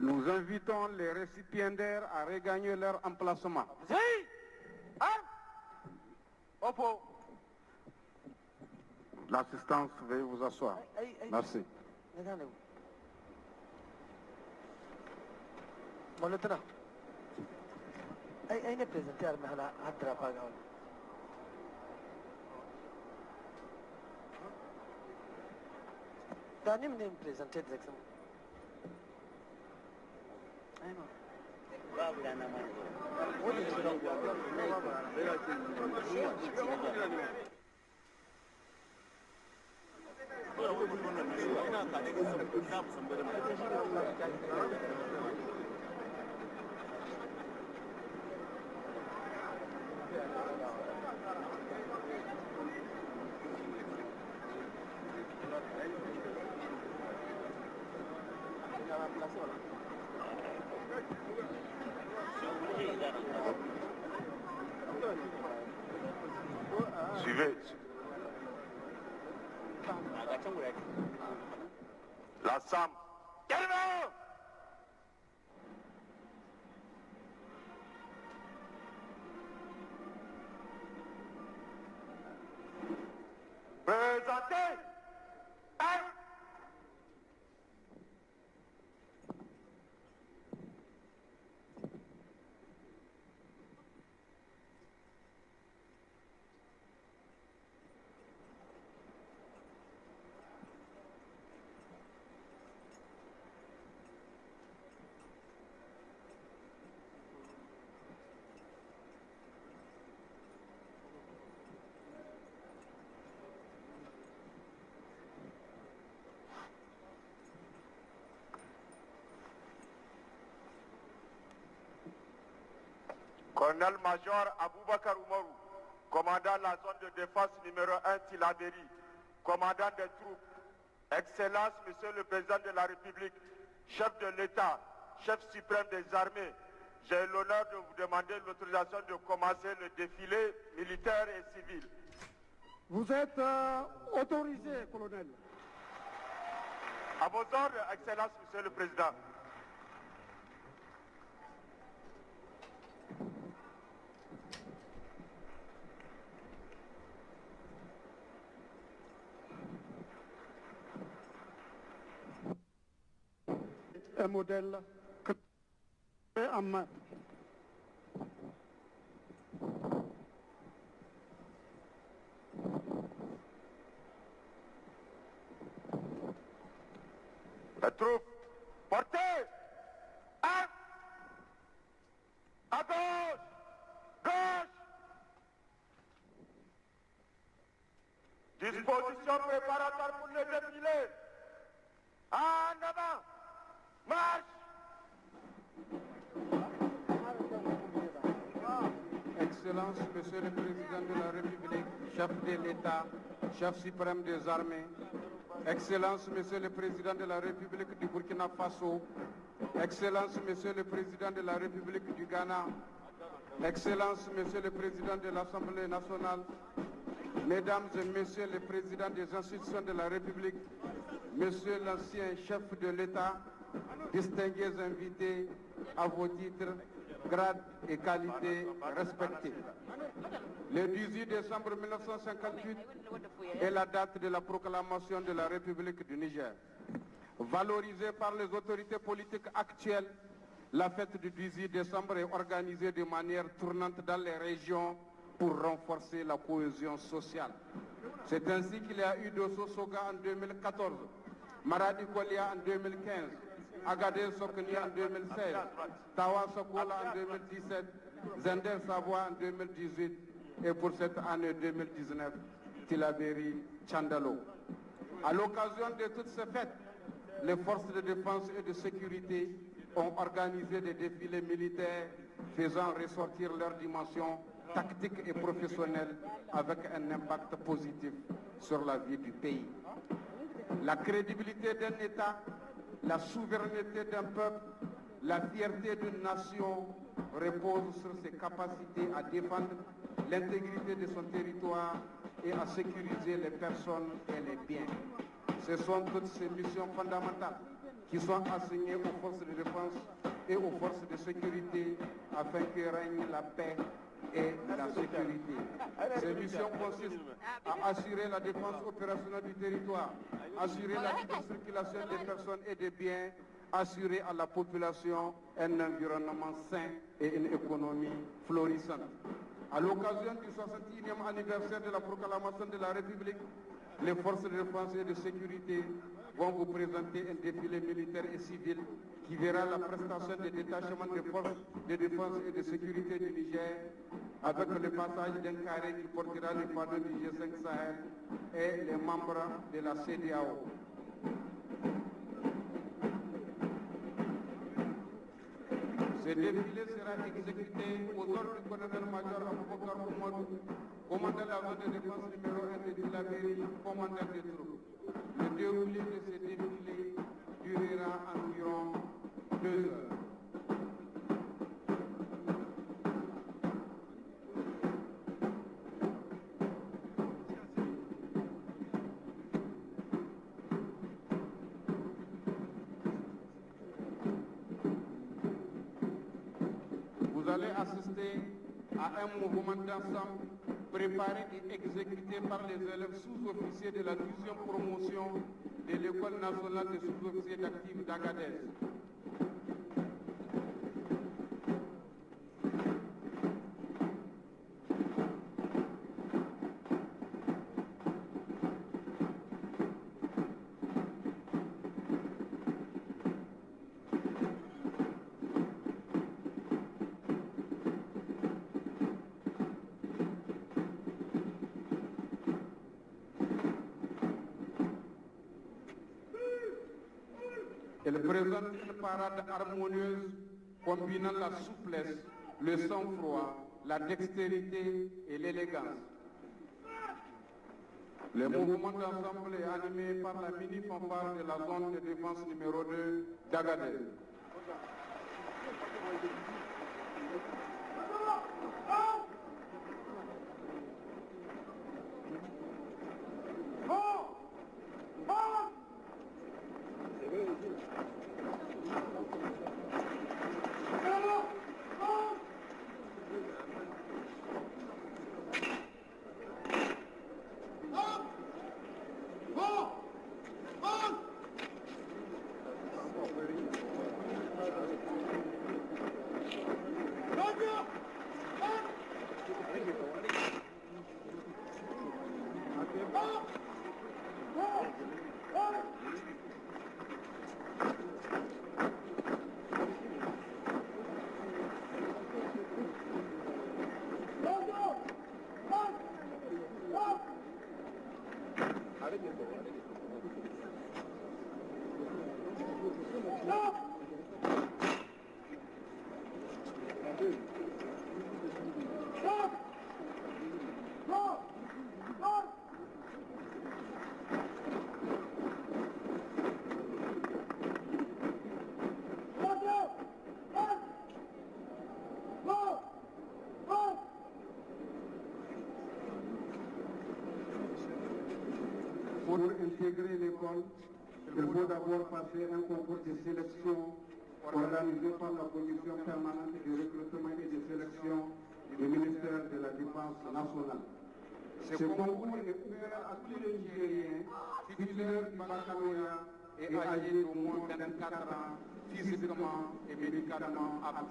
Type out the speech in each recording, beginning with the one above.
Nous invitons les récipiendaires à regagner leur emplacement. L'assistance, veuillez vous asseoir. Merci. Mon lieutenant, أين بريزنتير مهلا هدرا باقاول داني منين بريزنتير زكسم أينو باب أنا ما Suivez. L'ensemble. Présentez. Colonel-major Aboubakar Oumarou, commandant la zone de défense numéro 1 Tilaberi, commandant des troupes, Excellence, Monsieur le Président de la République, chef de l'État, chef suprême des armées, j'ai l'honneur de vous demander l'autorisation de commencer le défilé militaire et civil. Vous êtes autorisé, colonel. À vos ordres, Excellence, Monsieur le Président. Un modèle clé en main. Les troupes, portez! À gauche! Gauche! Disposition préparatoire pour le défilé. En avant! Marche! Excellence, Monsieur le Président de la République, chef de l'État, chef suprême des armées, Excellence, Monsieur le Président de la République du Burkina Faso, Excellence, Monsieur le Président de la République du Ghana, Excellence, Monsieur le Président de l'Assemblée nationale, Mesdames et Messieurs les Présidents des institutions de la République, Monsieur l'ancien chef de l'État, distingués invités à vos titres, grades et qualités respectés. Le 18 décembre 1958 est la date de la proclamation de la République du Niger. Valorisée par les autorités politiques actuelles, la fête du 18 décembre est organisée de manière tournante dans les régions pour renforcer la cohésion sociale. C'est ainsi qu'il y a eu Dosso Soga en 2014, Maradi Kolia en 2015, Agadez Sokni en 2016, Tawa Sokola en 2017, Zender Savoie en 2018 et pour cette année 2019, Tilaberi Chandalo. À l'occasion de toutes ces fêtes, les forces de défense et de sécurité ont organisé des défilés militaires faisant ressortir leur dimension tactique et professionnelle avec un impact positif sur la vie du pays. La crédibilité d'un État, la souveraineté d'un peuple, la fierté d'une nation reposent sur ses capacités à défendre l'intégrité de son territoire et à sécuriser les personnes et les biens. Ce sont toutes ces missions fondamentales qui sont assignés aux forces de défense et aux forces de sécurité afin que règne la paix et la sécurité. Ces missions consistent à assurer la défense opérationnelle du territoire, assurer la libre circulation des personnes et des biens, assurer à la population un environnement sain et une économie florissante. À l'occasion du 61e anniversaire de la proclamation de la République, les forces de défense et de sécurité vont vous présenter un défilé militaire et civil qui verra la prestation des détachements des forces de défense et de sécurité du Niger avec le passage d'un carré qui portera les panneaux du G5 Sahel et les membres de la CEDEAO. Ce défilé sera exécuté aux ordres du colonel-major Aboubakar Oumarou, commandant la zone de défense numéro 1 de Tillabéri, commandant des troupes. Le déroulé de ce défilé durera environ 2 heures. Vous allez assister à un mouvement d'ensemble préparé et exécuté par les élèves sous-officiers de la 12e promotion de l'École nationale des sous-officiers d'actifs d'Agadez. Elle présente une parade harmonieuse combinant la souplesse, le sang-froid, la dextérité et l'élégance. Le mouvement d'ensemble est animé par la mini-fanfare de la zone de défense numéro 2 d'Agadez. Pour intégrer l'école, il faut d'abord passer un concours de sélection organisé par la Commission permanente de recrutement et de sélection du ministère de la Défense nationale. Ce concours est ouvert à tous les Nigériens titulaires du baccalauréat et âgés d'au moins 24 ans, physiquement et médicalement aptes.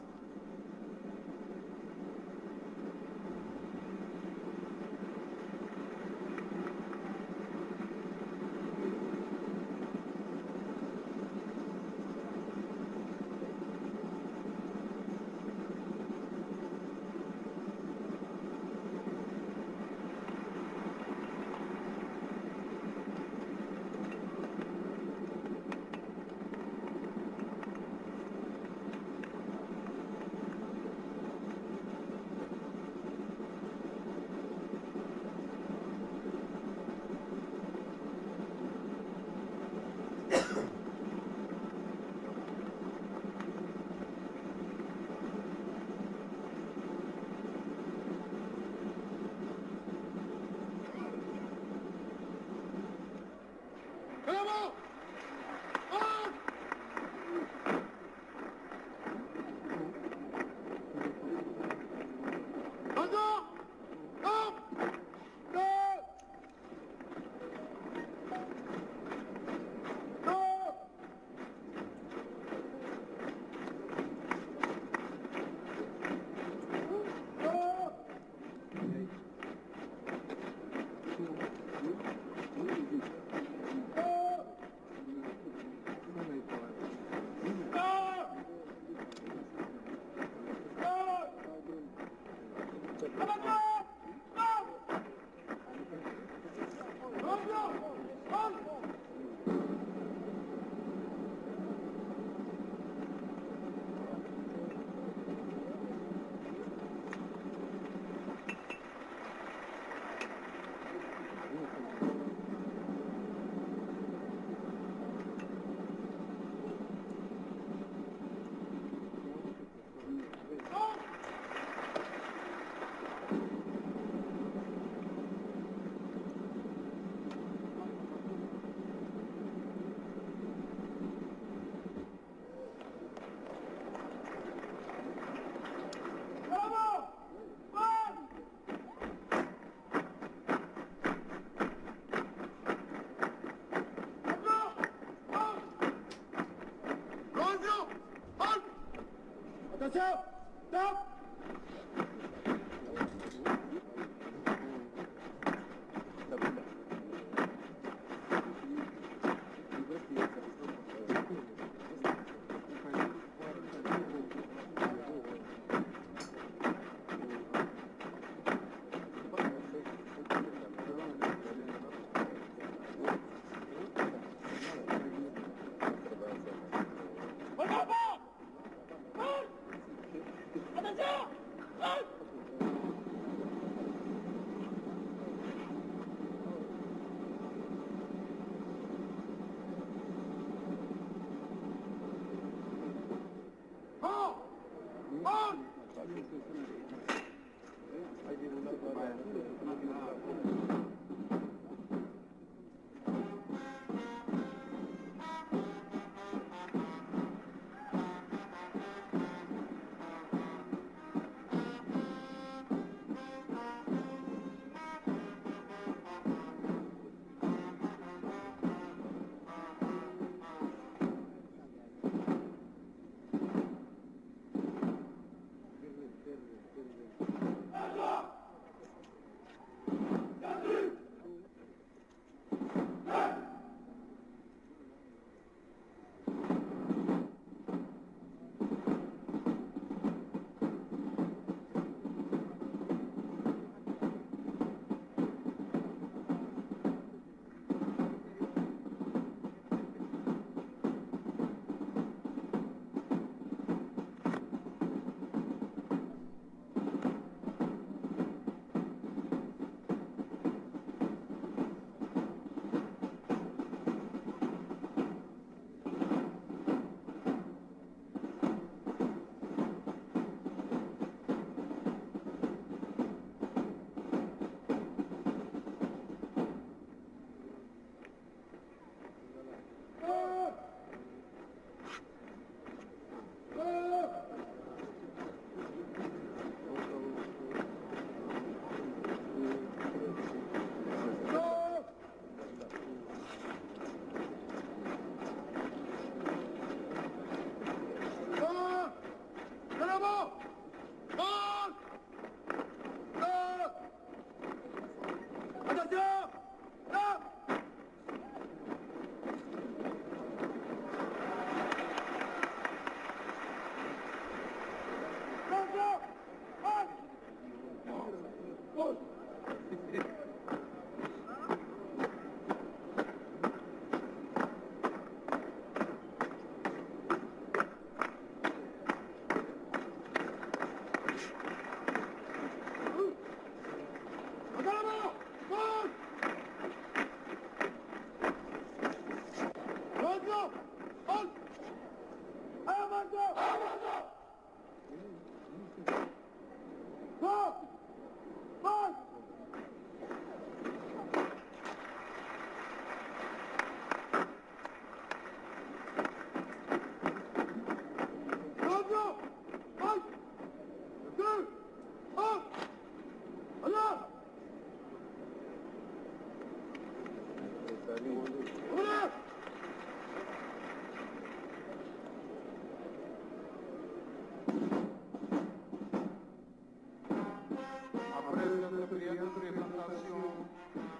Attention! Stop!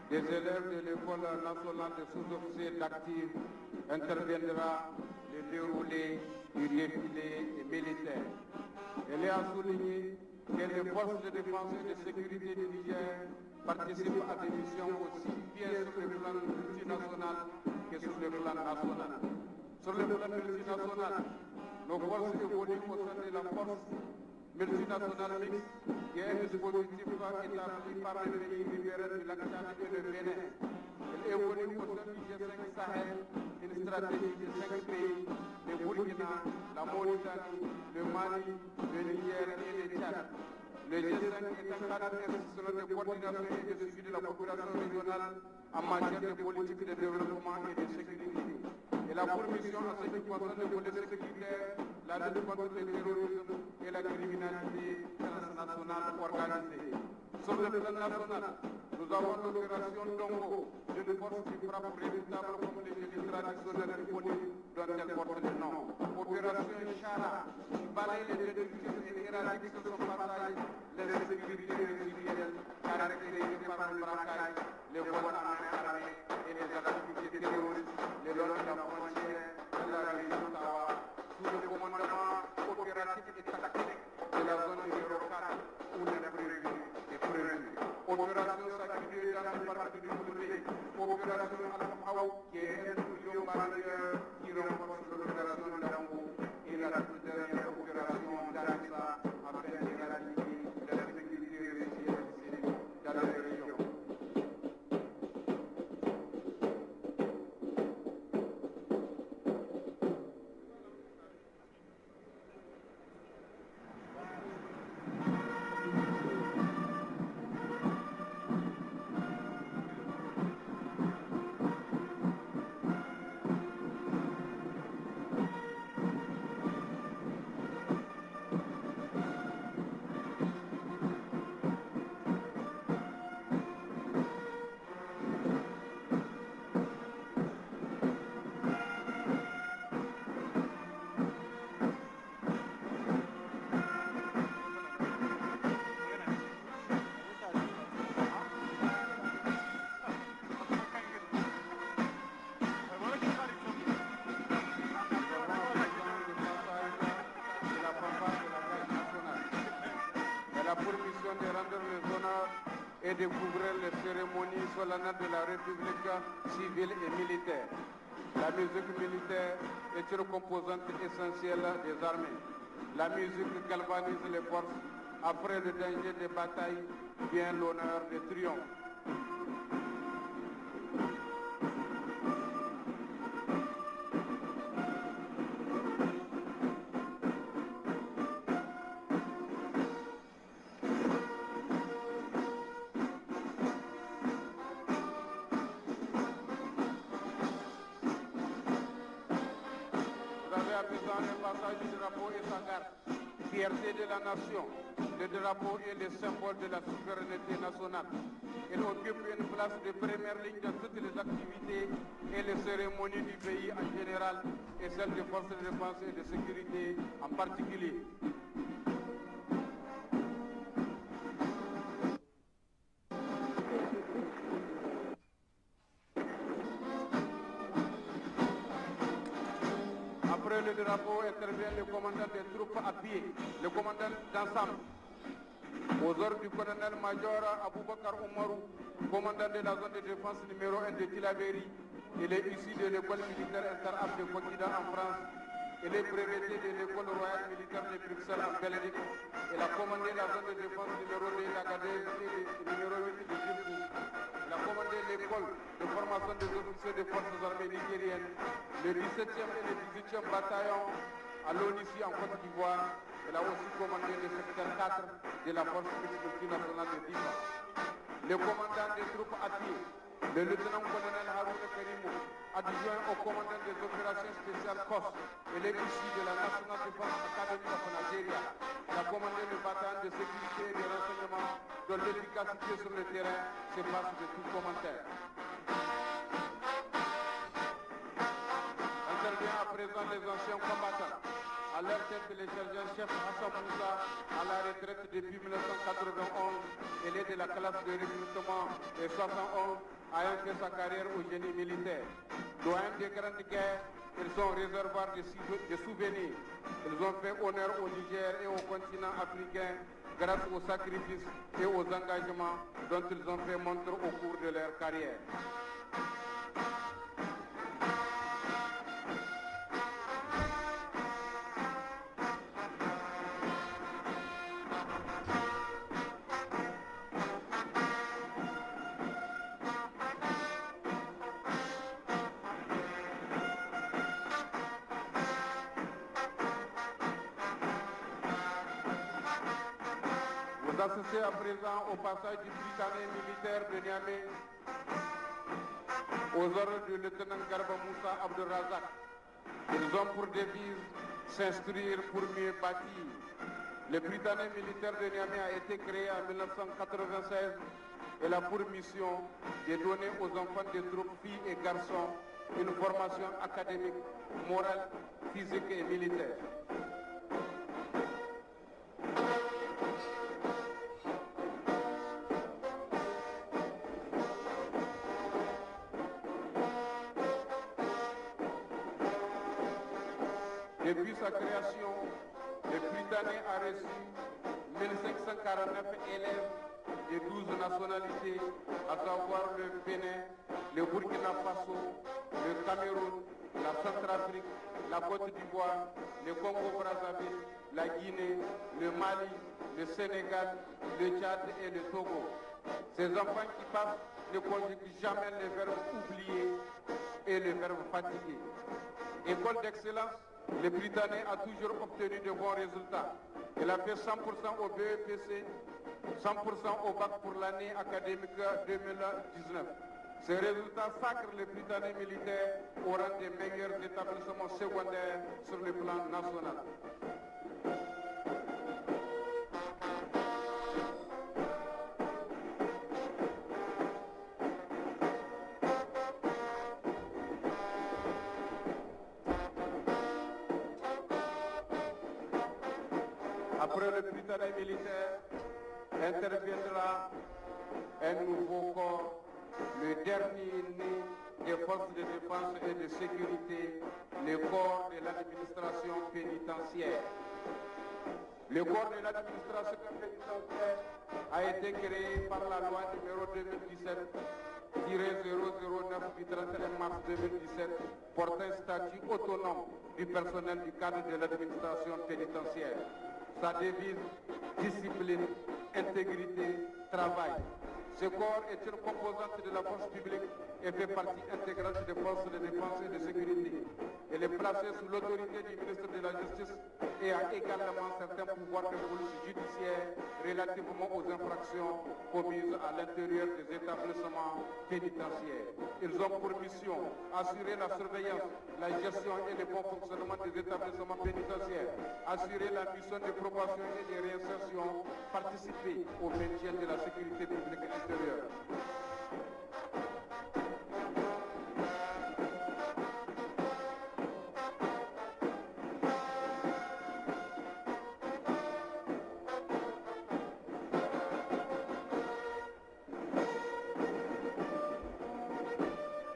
Des élèves de l'École nationale des sous-officiers d'actifs interviendra le déroulé du défilé militaire. Elle est à souligner que les forces de défense et de sécurité du Niger participent à des missions aussi bien sur le plan multinational que sur le plan national. Sur le plan multinational, nos forces évoluent au sein de la force multinationale mixte, qui est un dispositif établi par le pays libéral de la Tchad et le Bénin. Elle évolue au sein du G5 Sahel, une stratégie de 5 pays, le Burkina, la Mauritanie, le Mali, le Niger et le Tchad. Le G5 est un cadre institutionnel de coordination et de suivi de la coopération régionale en matière de politique de développement et de sécurité. Elle a pour mission en ce qui concerne le volet sécuritaire, la lutte contre le terrorisme et la criminalité transnationale organisée. Sur le plan national, nous avons l'opération Dongo, une force qui frappe redoutable comme les milices traditionnelles du Boni, dont elle porte le nom. l'opération Chara, qui balaye les détructions et éradique sur son passage l'insécurité résiduelle caractérisée par le braquage, les vols en main armée et les activités terroristes le long de la frontière de la région Tawa, sous le commandement opératif et tactique de la zone numéro 4 où l'imprévu est prévu. Opération Sacrifiée dans le parc du Boulé, opération Al-Faou qui est un bouillon barrière qui renforce l'opération d'Ambo et la toute dernière opération d'Anissa afin d'éradiquer l'insécurité résiduelle dans la région. Et de couvrir les cérémonies solennelles de la République civile et militaire. La musique militaire est une composante essentielle des armées. La musique galvanise les forces. Après le danger des batailles vient l'honneur des triomphes. Fierté de la nation, le drapeau est le symbole de la souveraineté nationale. Il occupe une place de première ligne dans toutes les activités et les cérémonies du pays en général et celles des forces de défense et de sécurité en particulier. Après le drapeau intervient le commandant des troupes à pied, le commandant d'ensemble. Aux ordres du colonel-major Aboubakar Oumarou, commandant de la zone de défense numéro 1 de Tilaberi, il est issu de l'école militaire interarmes de Kokida en France. Il est breveté de l'école royale militaire de Bruxelles en Belgique. Il a commandé la zone de défense numéro 2 d'Agadez et numéro 8 de Djibouti. Il a commandé l'école de formation des officiers des forces armées nigériennes, le 17e et le 18e bataillon à l'ONICI en Côte d'Ivoire. Il a aussi commandé le secteur 4 de la force multinationale de Difa. Le commandant des troupes à pied, le lieutenant-colonel Haroun Karimou, adjoint au commandant des opérations spéciales COS, et est issu de la National Defense Academy of Nigeria. Il a commandé le bataillon de sécurité et de renseignement dont l'efficacité sur le terrain se passe de tout commentaire. Intervient à présent les anciens combattants. À leur tête, le sergent-chef Hassan Moussa, à la retraite depuis 1991, il est de la classe de recrutement et 71 ayant fait sa carrière au génie militaire. Doyen des grandes guerres, ils sont réservoirs de souvenirs. Ils ont fait honneur au Niger et au continent africain grâce aux sacrifices et aux engagements dont ils ont fait montre au cours de leur carrière. Vous assistez à présent au passage du Britannique militaire de Niamey aux ordres du lieutenant Garba Moussa Abdelrazak. Ils ont pour devise s'instruire pour mieux bâtir. Le Britannique militaire de Niamey a été créé en 1996 et a pour mission de donner aux enfants des troupes filles et garçons une formation académique, morale, physique et militaire. Depuis sa création, le Britannique a reçu 1549 élèves de 12 nationalités, à savoir le Bénin, le Burkina Faso, le Cameroun, la Centrafrique, la Côte d'Ivoire, le Congo-Brazzaville, la Guinée, le Mali, le Sénégal, le Tchad et le Togo. Ces enfants qui passent ne conjuguent jamais le verbe oublier et le verbe fatiguer. École d'excellence, le Britannique a toujours obtenu de bons résultats. Il a fait 100% au BEPC, 100% au bac pour l'année académique 2019. Ces résultats sacrent les Britanniques militaires au rang des meilleurs établissements secondaires sur le plan national. Après le Britannique militaire, interviendra un nouveau corps, le dernier né des forces de défense et de sécurité, le corps de l'administration pénitentiaire. Le corps de l'administration pénitentiaire a été créé par la loi numéro 2017-009 du 31 mars 2017 portant statut autonome du personnel du cadre de l'administration pénitentiaire. Sa devise, discipline, intégrité, travail. Ce corps est une composante de la force publique et fait partie intégrante des forces de défense et de sécurité. Elle est placée sous l'autorité du ministre de la Justice et a également certains pouvoirs de police judiciaire relativement aux infractions commises à l'intérieur des établissements pénitentiaires. Ils ont pour mission assurer la surveillance, la gestion et le bon fonctionnement des établissements pénitentiaires, assurer la mission de probation et de réinsertion, participer au maintien de la sécurité publique intérieure.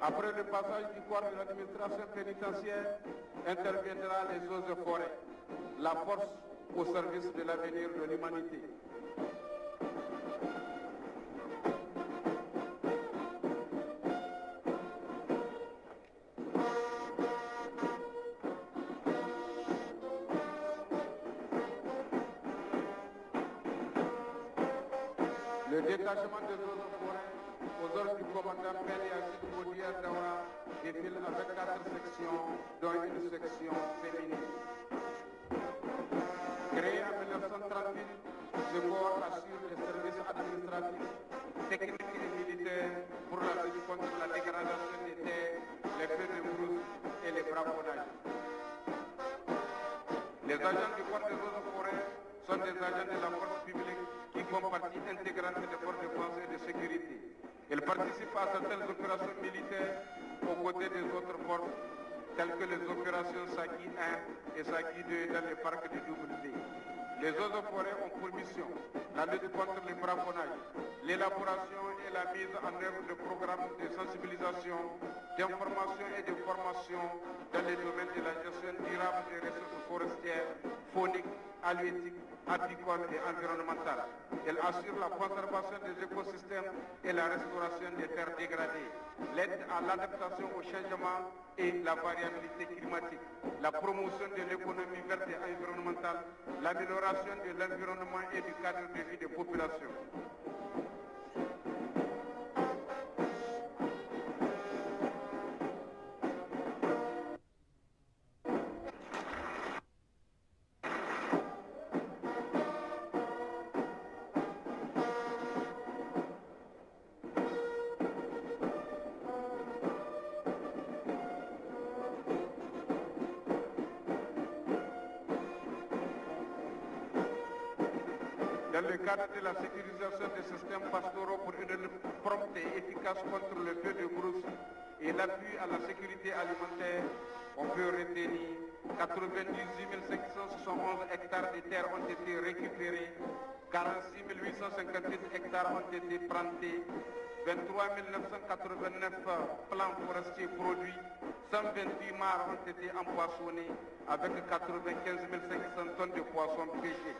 Après le passage du corps de l'administration pénitentiaire, interviendra les eaux et forêts, la force au service de l'avenir de l'humanité. Le détachement des eaux et forêts aux ordres du commandant Peli Assid Boudia Dawa défile avec 4 sections, dont une section féminine. Créé en 1938, ce corps assure les services administratifs, techniques et militaires pour la lutte contre la dégradation des terres, les feux de brousse et les braconnages. Les agents du corps des eaux et forêts sont des agents de la force publique qui font partie intégrante des forces de défense et de sécurité. Ils participent à certaines opérations militaires aux côtés des autres forces, telles que les opérations Saki 1 et Saki 2 dans les parcs du WD. Les eaux et forêts ont pour mission la lutte contre les braconnages, l'élaboration et la mise en œuvre de programmes de sensibilisation, d'information et de formation dans les domaines de la gestion durable des ressources forestières, fauniques, halieutiques, apicoles et environnementales. Elle assure la conservation des écosystèmes et la restauration des terres dégradées, l'aide à l'adaptation au changement et la variabilité climatique, la promotion de l'économie verte et environnementale, l'amélioration de l'environnement et du cadre de vie des populations. Dans le cadre de la sécurisation des systèmes pastoraux pour une lutte prompte et efficace contre le feu de brousse et l'appui à la sécurité alimentaire, on peut retenir 98 571 hectares de terres ont été récupérés, 46 858 hectares ont été plantés, 23 989 plants forestiers produits, 128 mares ont été empoissonnés avec 95 500 tonnes de poissons pêchés.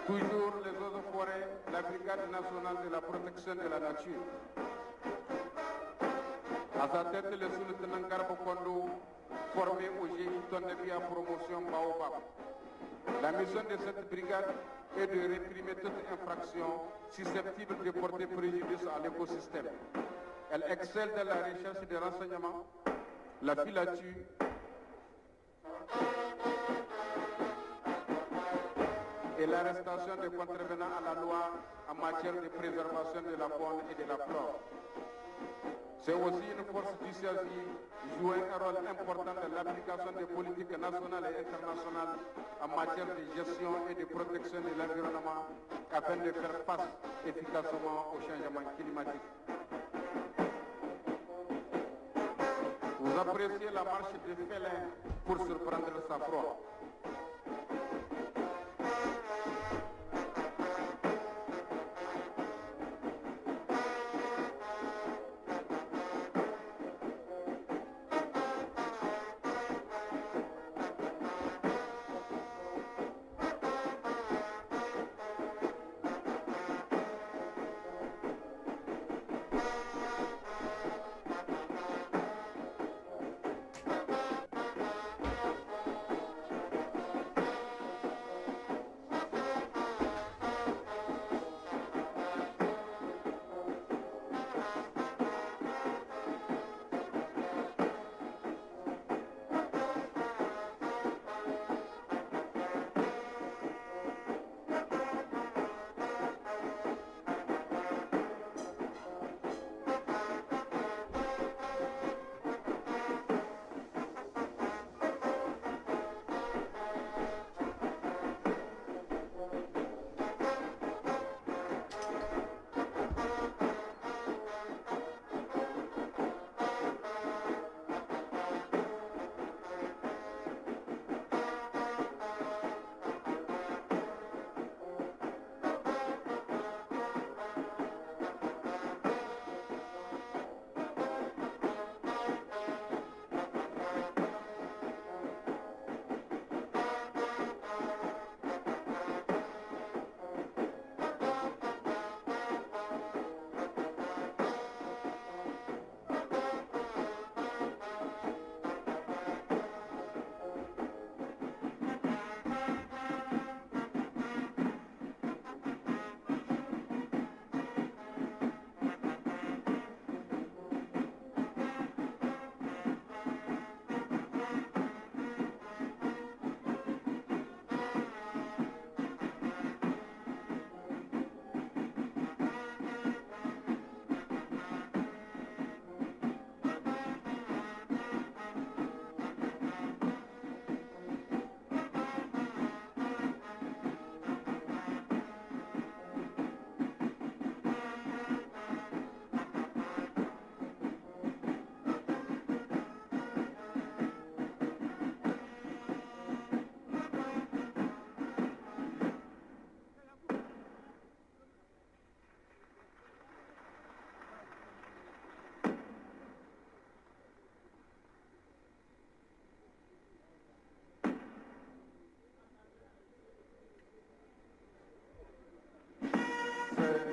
Toujours les eaux de forêt, la Brigade nationale de la protection de la nature. À sa tête, le sous-lieutenant Garba Kondo, formé au GI Tondebia Promotion Baobab. La mission de cette brigade est de réprimer toute infraction susceptible de porter préjudice à l'écosystème. Elle excelle dans la recherche des renseignements, la filature, et l'arrestation des contrevenants à la loi en matière de préservation de la faune et de la flore. C'est aussi une force dissuasive jouant un rôle important dans l'application des politiques nationales et internationales en matière de gestion et de protection de l'environnement afin de faire face efficacement au changement climatique. Vous appréciez la marche des félins pour surprendre sa proie.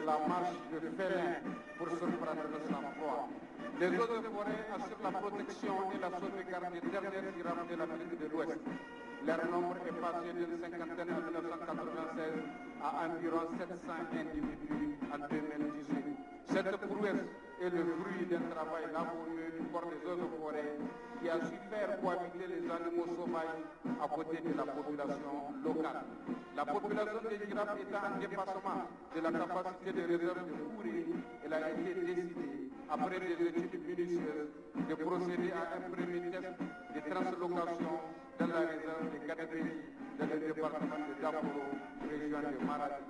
La marche de félin pour surprendre sa proie. Les eaux de forêt assurent la protection et la sauvegarde des dernières girafes de l'Afrique de l'Ouest. Leur nombre est passé d'une cinquantaine en 1996 à environ 700 individus en 2018. Cette prouesse est le fruit d'un travail laborieux du corps des eaux et forêts qui a su faire cohabiter les animaux sauvages à côté de la population locale. La population des girafes étant en dépassement de la capacité de réserve de fourrure, elle a été décidée, après des études minutieuses, de procéder à un premier test de translocation dans la réserve de Gadebéji, dans le département de Daporo, région de Maradi.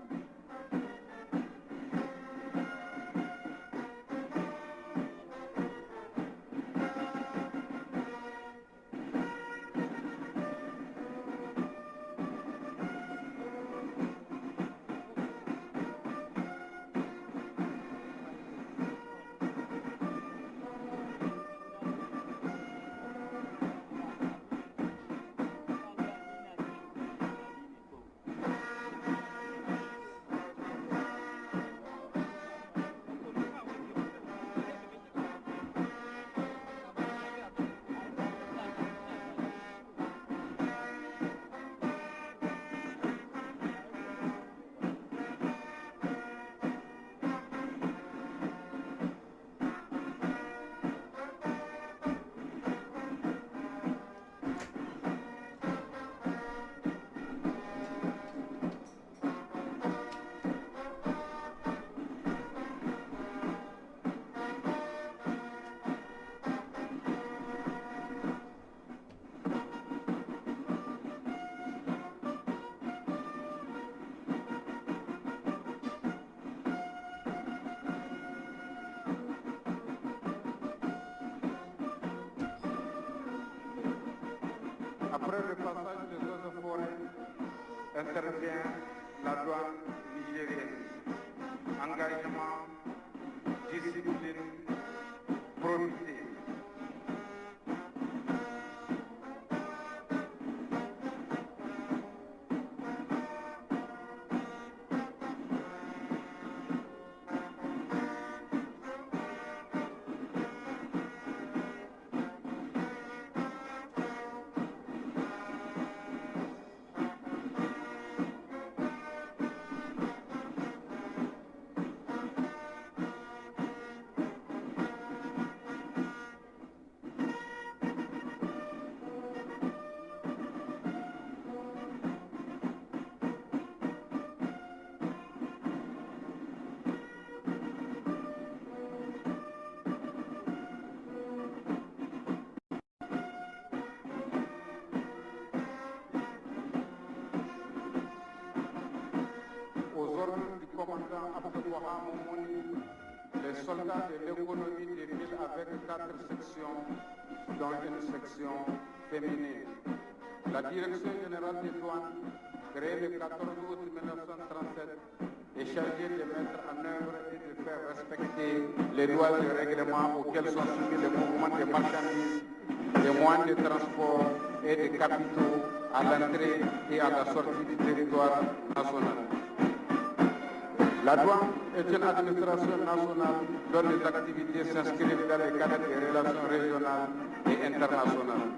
Après le passage des eaux de forêt, intervient la douane nigérienne. Engagement, discipline, probité. Commandant Abdelwahab Mouni, les soldats de l'économie défilent avec 4 sections, dont une section féminine. La Direction générale des douanes, créée le 14 août 1937, est chargée de mettre en œuvre et de faire respecter les lois et règlements auxquels sont soumis les mouvements de marchandises, les moyens de transport et de capitaux à l'entrée et à la sortie du territoire national. La douane est une administration nationale dont les activités s'inscrivent dans le cadre des relations régionales et internationales.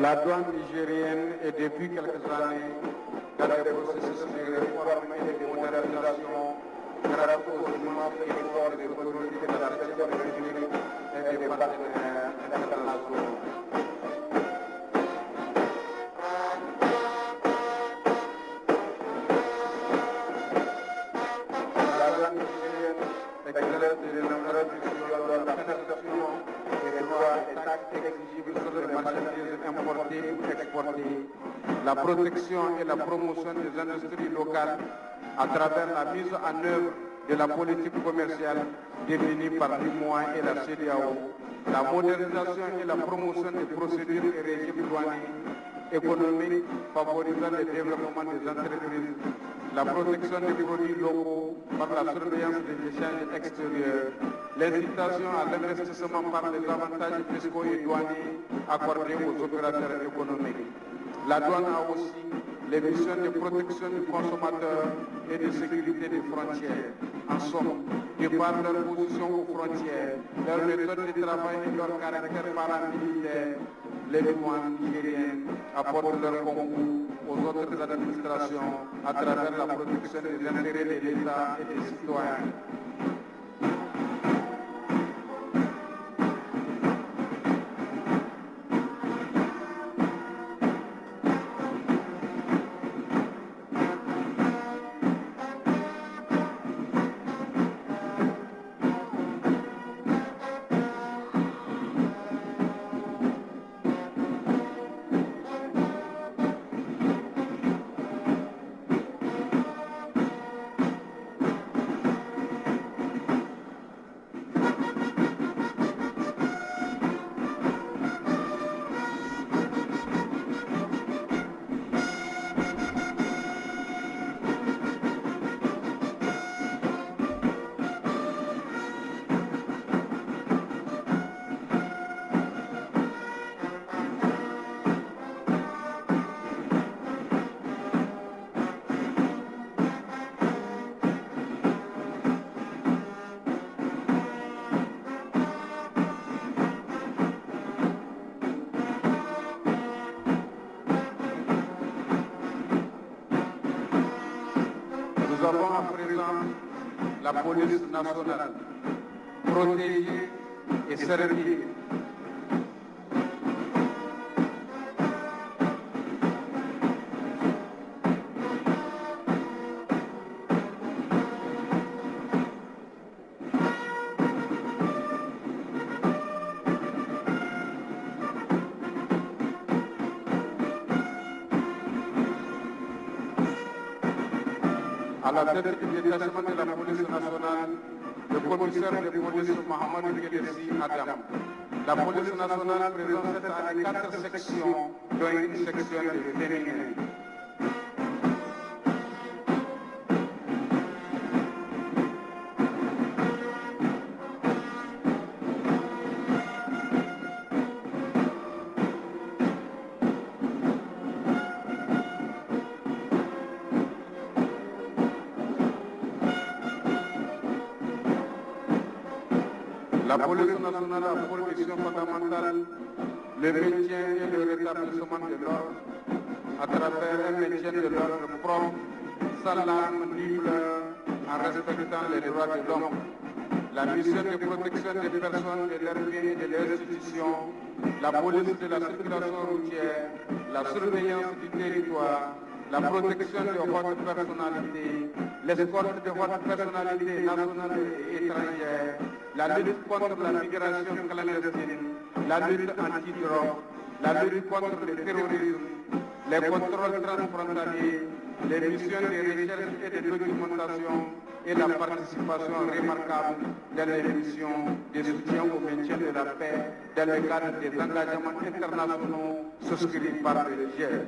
La douane nigérienne est depuis quelques années dans le processus de réforme et de modernisation grâce aux immenses efforts des autorités de la 7e République et des partenaires internationaux. La douane nigérienne exerce de nombreuses missions dans la perception des droits et taxes exigibles sur les marchandises importées ou exportées, la protection et la promotion des industries locales à travers la mise en œuvre de la politique commerciale définie par l'UEMOA et la CEDEAO, la modernisation et la promotion des procédures et régimes douaniers économiques favorisant le développement des entreprises, la protection des produits locaux par la surveillance des échanges extérieurs, l'incitation à l'investissement par les avantages fiscaux et douaniers accordés aux opérateurs économiques. La douane a aussi les missions de protection du consommateur et de sécurité des frontières. En somme, de par leur position aux frontières, leur méthode de travail et leur caractère paramilitaire, les douanes nigériennes apportent leur concours aux autres administrations à travers la protection des intérêts de l'État et des citoyens. Nous avons à présent la police nationale, protégée et servie. À la tête du détachement de la police nationale, le commissaire de police Mohamed Kedesi Adam. La police nationale présente cette année 4 sections, dont une section de féminin. La police nationale a pour mission fondamentale le maintien et le rétablissement de l'ordre à travers un maintien de l'ordre propre, sans l'arme ni fleur, en respectant les droits de l'homme. La mission de protection des personnes, de leurs biens et de leurs institutions, la police de la circulation routière, la surveillance du territoire, la protection de votre personnalité, l'escorte de votre personnalité nationale et étrangère, la lutte contre la migration clandestine, la lutte anti-drogue, la lutte contre le terrorisme, les contrôles transfrontaliers, les missions de recherche et de documentation et la participation remarquable dans les missions de soutien au maintien de la paix dans le cadre des engagements internationaux souscrits par le Niger.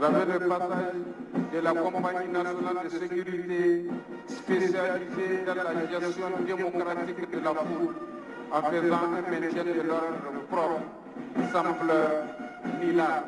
Vous avez le passage de la Compagnie nationale de sécurité spécialisée dans la gestion démocratique de la foule en faisant un maintien de l'ordre propre, sans fleur ni larmes.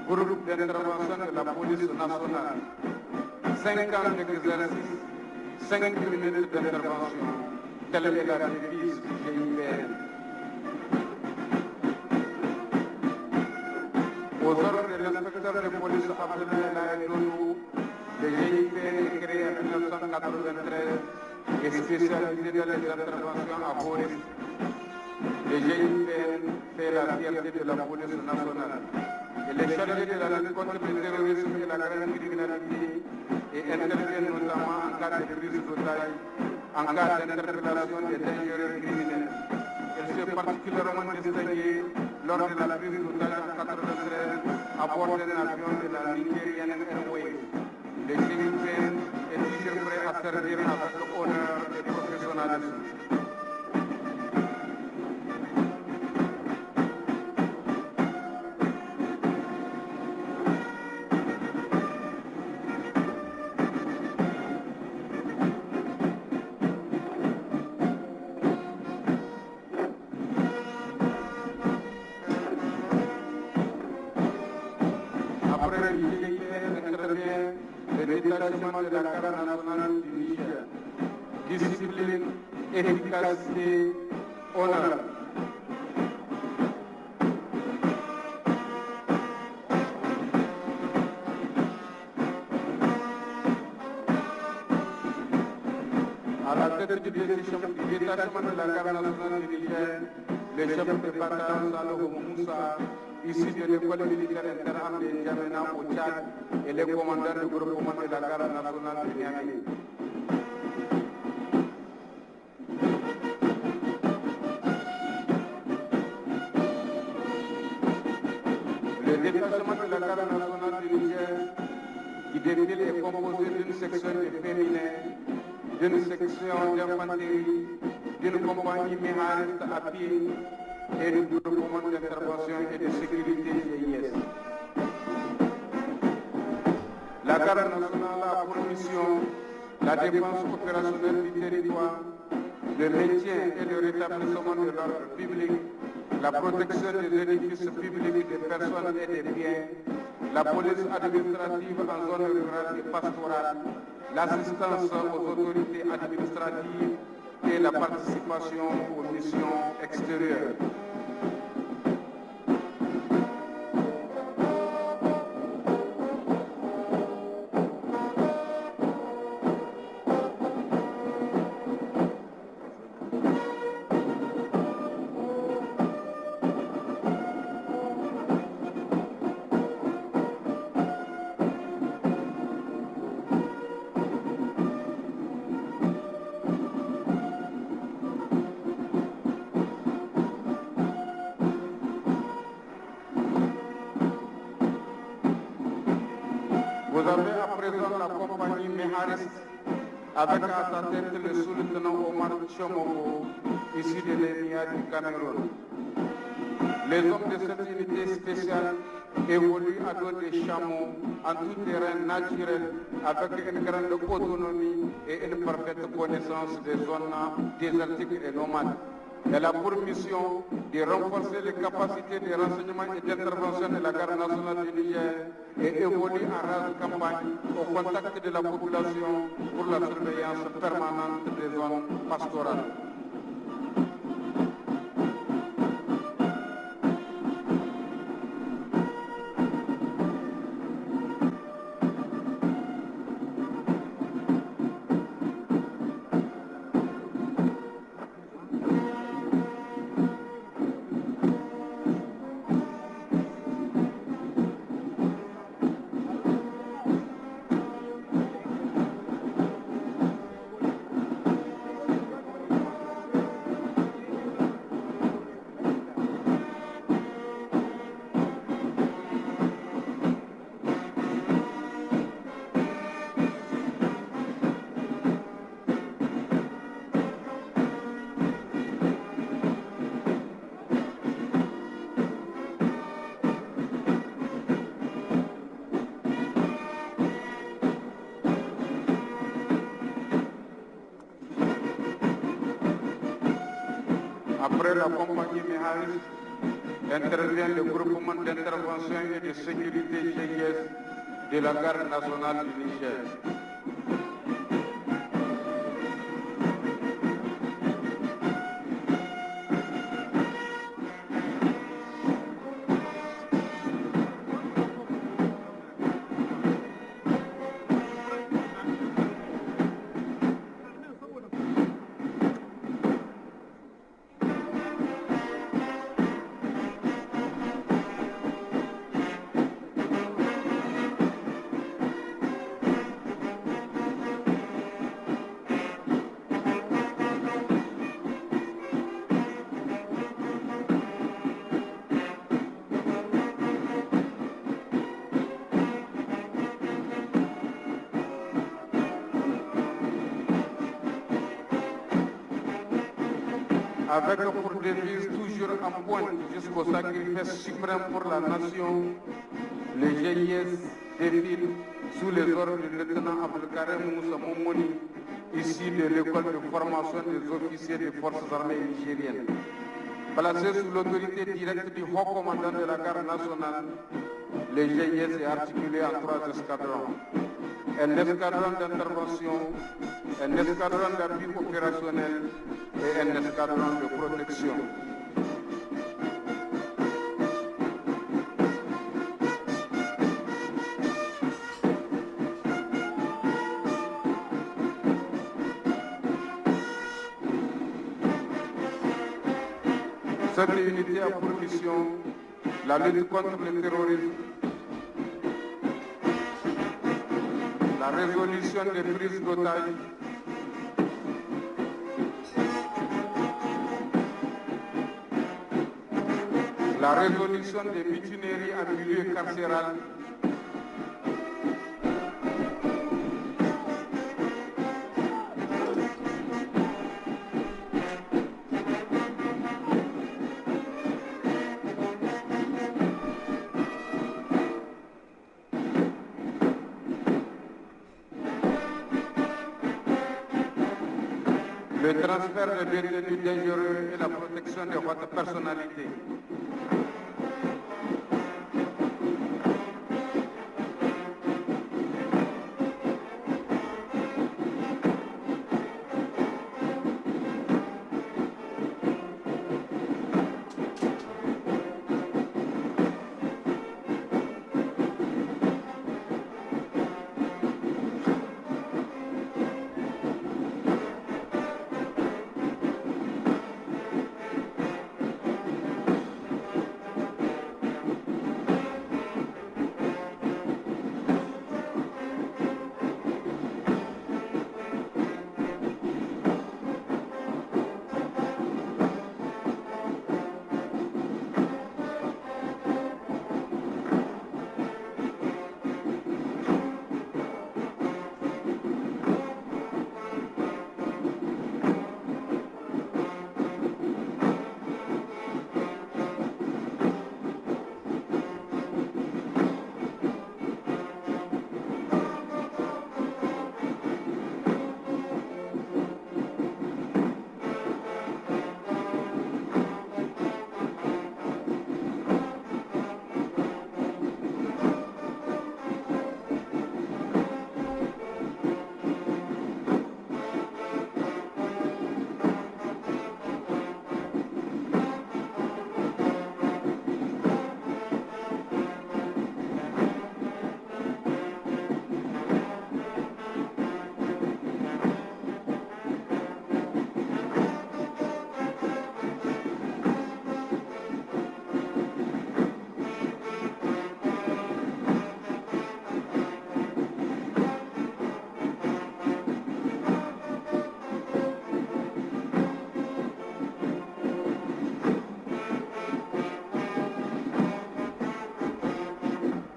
Groupe d'intervention de la police nationale. 5 ans d'exercice, 5 minutes d'intervention. Telle est la devise du GIPN. Aux ordres de l'inspecteur de police Abdoulaye Donou, le GIPN est créé en 1993 et spécialisé dans les interventions à haut risque. Le GIPN fait la fierté de la police nationale. Il est chargé de la lutte contre le terrorisme et la grande criminalité et intervient notamment en cas de prise d'otages, en cas d'interpellation des dangereux criminels. Il s'est particulièrement distingué lors de la prise d'otages en 1993 à bord d'un avion de la Nigerian Airways. Le GIPN est toujours prêt à servir avec honneur et professionnalisme. De la garde nationale du Niger. Discipline, efficacité, honneur. À la tête du détachement de la garde nationale du Niger, le chef de bataillon Saloum Moussa, issu de l'école militaire interarmée de N'Djamena au Tchad, et le commandant du groupement de la garde nationale de Niamey. Le détachement de la garde nationale du Niger, qui défile, est composé d'une section de féminins, d'une section d'infanterie, d'une compagnie méhariste à pied et du groupement d'intervention et de sécurité GIS. La garde nationale a pour mission la défense opérationnelle du territoire, le maintien et le rétablissement de l'ordre public, la protection des édifices publics, des personnes et des biens, la police administrative en zone rurale et pastorale, l'assistance aux autorités administratives et la participation aux missions extérieures. Vous avez à présent la compagnie méhariste avec à sa tête le sous-lieutenant Omar Tchomogo, issu de l'EMIA du Cameroun. Les hommes de cette unité spéciale évoluent à dos des chameaux en tout terrain naturel avec une grande autonomie et une parfaite connaissance des zones désertiques et nomades. Elle a pour mission de renforcer les capacités de renseignement et d'intervention de la garde nationale du Niger et évolue en rase campagne au contact de la population pour la surveillance permanente des zones pastorales. Après la compagnie Méharis, intervient le groupement d'intervention et de sécurité GIS de la garde nationale du Niger. Avec pour devise toujours en pointe jusqu'au sacrifice suprême pour la nation, les GIS défilent sous les ordres du lieutenant Abdelkarim Moussa Momoni, issu de l'école de formation des officiers des forces armées nigériennes. Placé sous l'autorité directe du haut commandant de la garde nationale, les GIS est articulé en 3 escadrons. Un escadron d'intervention, un escadron d'appui opérationnel et un escadron de protection. Cette unité a pour mission la lutte contre le terrorisme, la résolution des prises d'otages, la résolution des mutineries en milieu carcéral, le transfert de détenus dangereux et la protection de votre personnalité.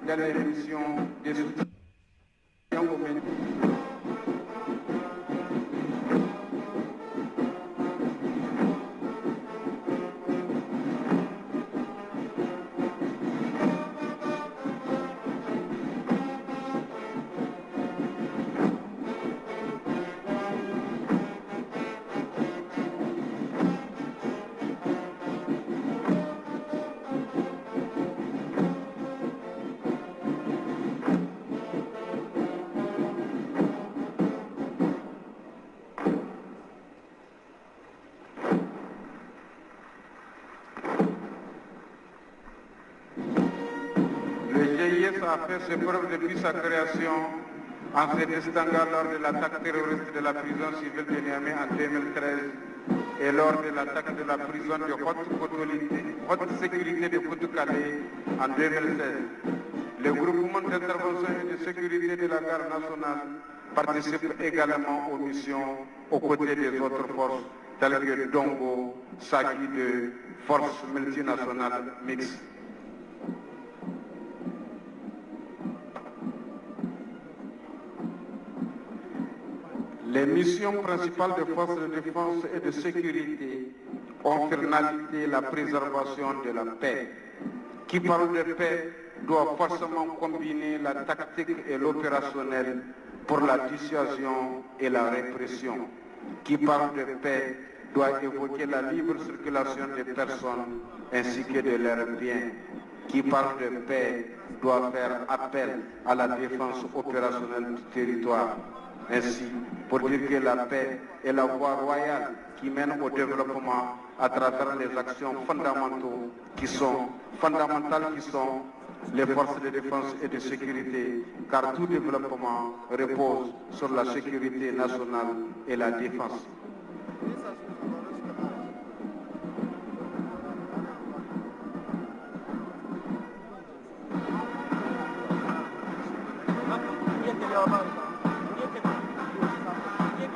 Dans l'émission des soutiens au Bénin. a fait ses preuves depuis sa création en se distinguant lors de l'attaque terroriste de la prison civile de Niamey en 2013 et lors de l'attaque de la prison de haute sécurité de Foutou-Calais en 2016. Le groupement d'intervention et de sécurité de la garde nationale participe également aux missions aux côtés des autres forces telles que Dongo, Saki de forces multinationales mixtes. Les missions principales des forces de défense et de sécurité ont finalité la préservation de la paix. Qui parle de paix doit forcément combiner la tactique et l'opérationnel pour la dissuasion et la répression. Qui parle de paix doit évoquer la libre circulation des personnes ainsi que de leurs biens. Qui parle de paix doit faire appel à la défense opérationnelle du territoire. Ainsi, pour dire que la paix est la voie royale qui mène au développement à travers les actions fondamentales qui sont les forces de défense et de sécurité, car tout développement repose sur la sécurité nationale et la défense.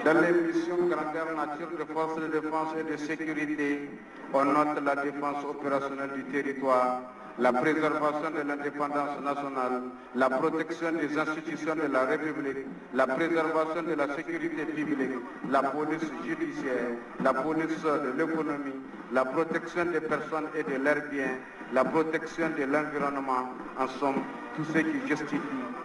Dans les missions grandeur nature des forces de défense et de sécurité, on note la défense opérationnelle du territoire, la préservation de l'indépendance nationale, la protection des institutions de la République, la préservation de la sécurité publique, la police judiciaire, la police de l'économie, la protection des personnes et de leurs biens, la protection de l'environnement, en somme, tout ce qui justifie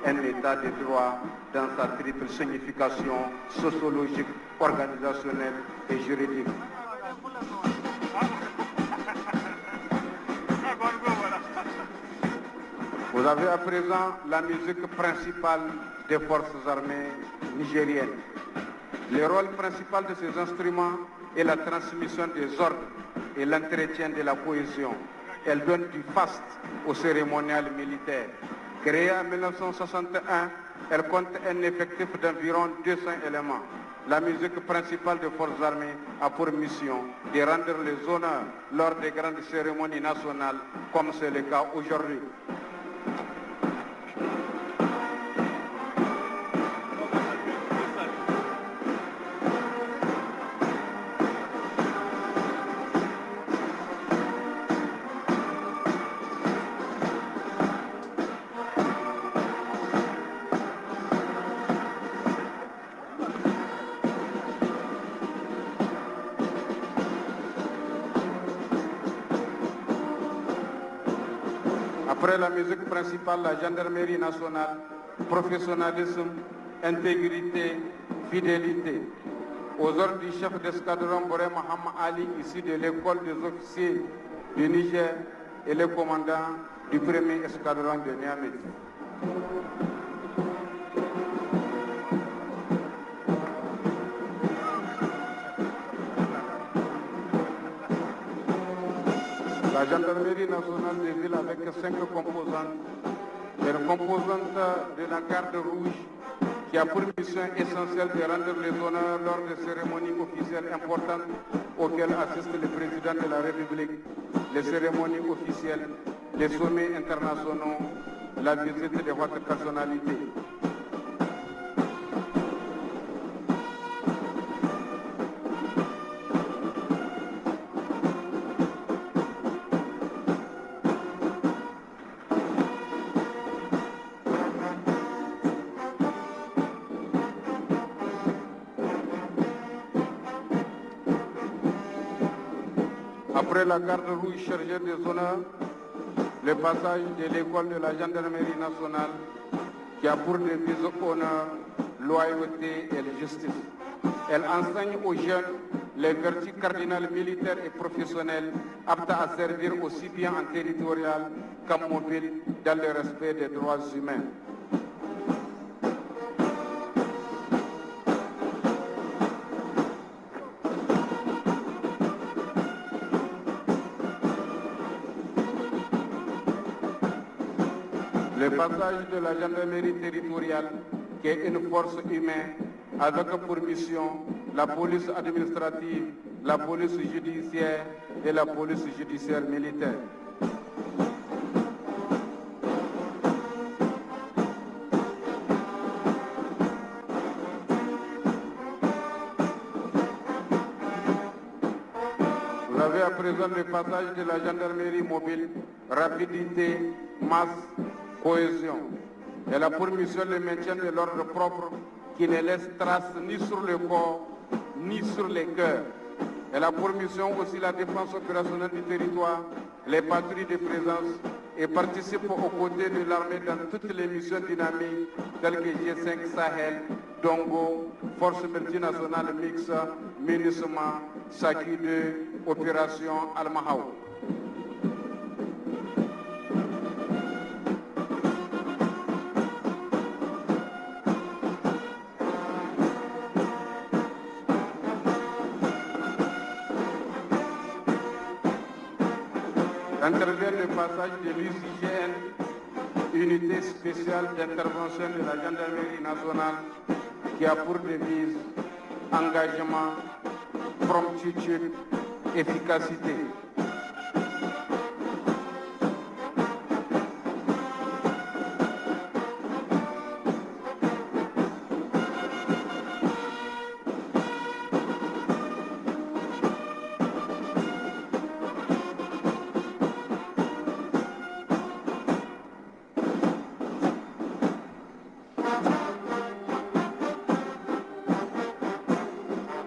un état de droit dans sa triple signification sociologique, organisationnelle et juridique. Vous avez à présent la musique principale des forces armées nigériennes. Le rôle principal de ces instruments est la transmission des ordres et l'entretien de la cohésion. Elle donne du faste au cérémonial militaire. Créée en 1961, elle compte un effectif d'environ 200 éléments. La musique principale des forces armées a pour mission de rendre les honneurs lors des grandes cérémonies nationales, comme c'est le cas aujourd'hui. Après la musique principale, la gendarmerie nationale, professionnalisme, intégrité, fidélité. Aux ordres du chef d'escadron Boré Mohamed Ali, issu de l'école des officiers du Niger, et le commandant du premier escadron de Niamey. La gendarmerie nationale des villes avec 5 composantes. Une composante de la garde rouge qui a pour mission essentielle de rendre les honneurs lors des cérémonies officielles importantes auxquelles assiste le président de la République, les cérémonies officielles, les sommets internationaux, la visite de hautes personnalités. Après la garde rouge chargée des honneurs, le passage de l'école de la gendarmerie nationale qui a pour devise honneur, loyauté et justice. Elle enseigne aux jeunes les vertus cardinales militaires et professionnelles aptes à servir aussi bien en territorial qu'en mobile dans le respect des droits humains. Le Le passage de la gendarmerie territoriale, qui est une force humaine avec pour mission la police administrative, la police judiciaire et la police judiciaire militaire. Vous avez à présent le passage de la gendarmerie mobile, rapidité, masse, cohésion. Elle a pour mission le maintien de l'ordre propre qui ne laisse trace ni sur le corps ni sur les cœurs. Elle a pour mission aussi la défense opérationnelle du territoire, les patrouilles de présence et participe aux côtés de l'armée dans toutes les missions dynamiques telles que G5 Sahel, Dongo, Force multinationale mixte, MINUSMA, Saki 2, Opération Al-Mahaw. Intervient le passage de l'UCGN, unité spéciale d'intervention de la gendarmerie nationale, qui a pour devise engagement, promptitude, efficacité.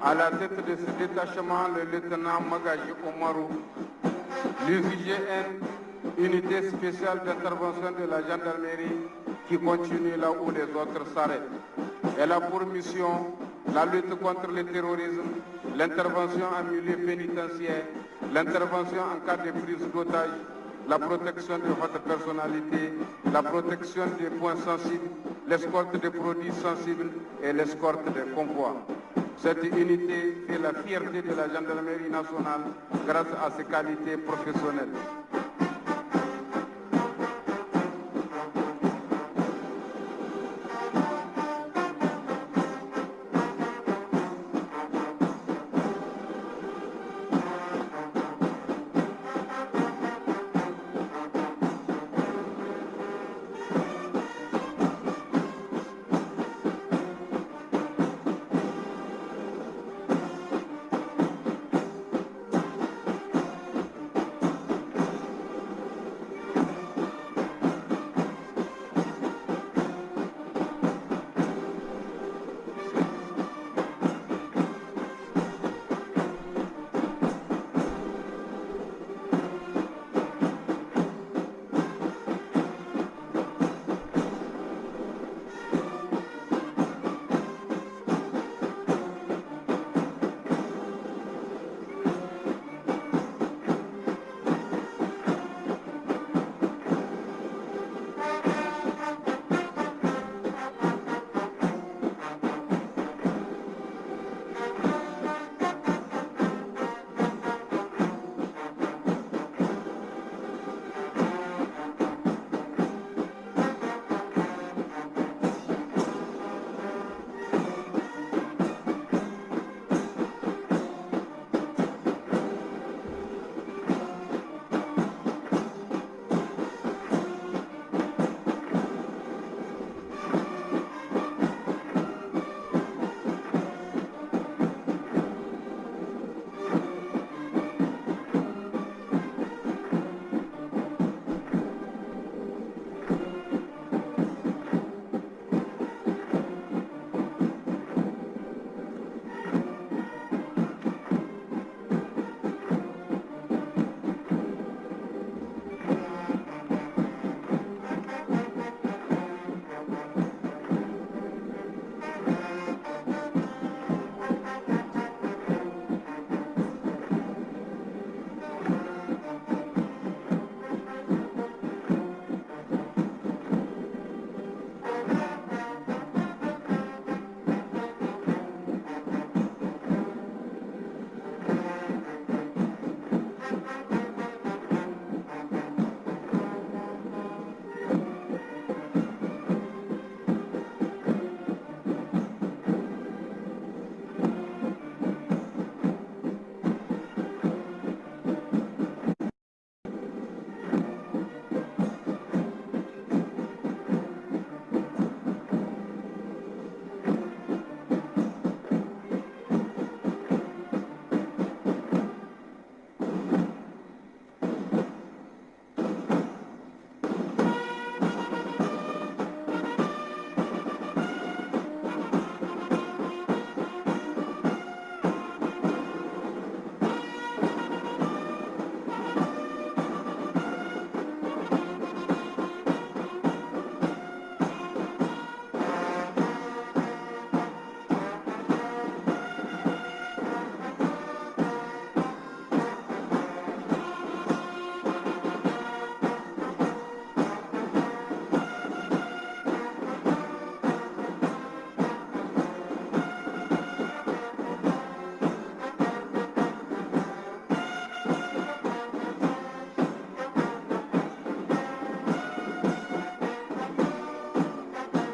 À la tête de ce détachement, le lieutenant Magaji Omarou, l'UCGN, unité spéciale d'intervention de la gendarmerie qui continue là où les autres s'arrêtent. Elle a pour mission la lutte contre le terrorisme, l'intervention en milieu pénitentiaire, l'intervention en cas de prise d'otage, la protection de votre personnalité, la protection des points sensibles, l'escorte des produits sensibles et l'escorte des convois. Cette unité fait la fierté de la gendarmerie nationale grâce à ses qualités professionnelles.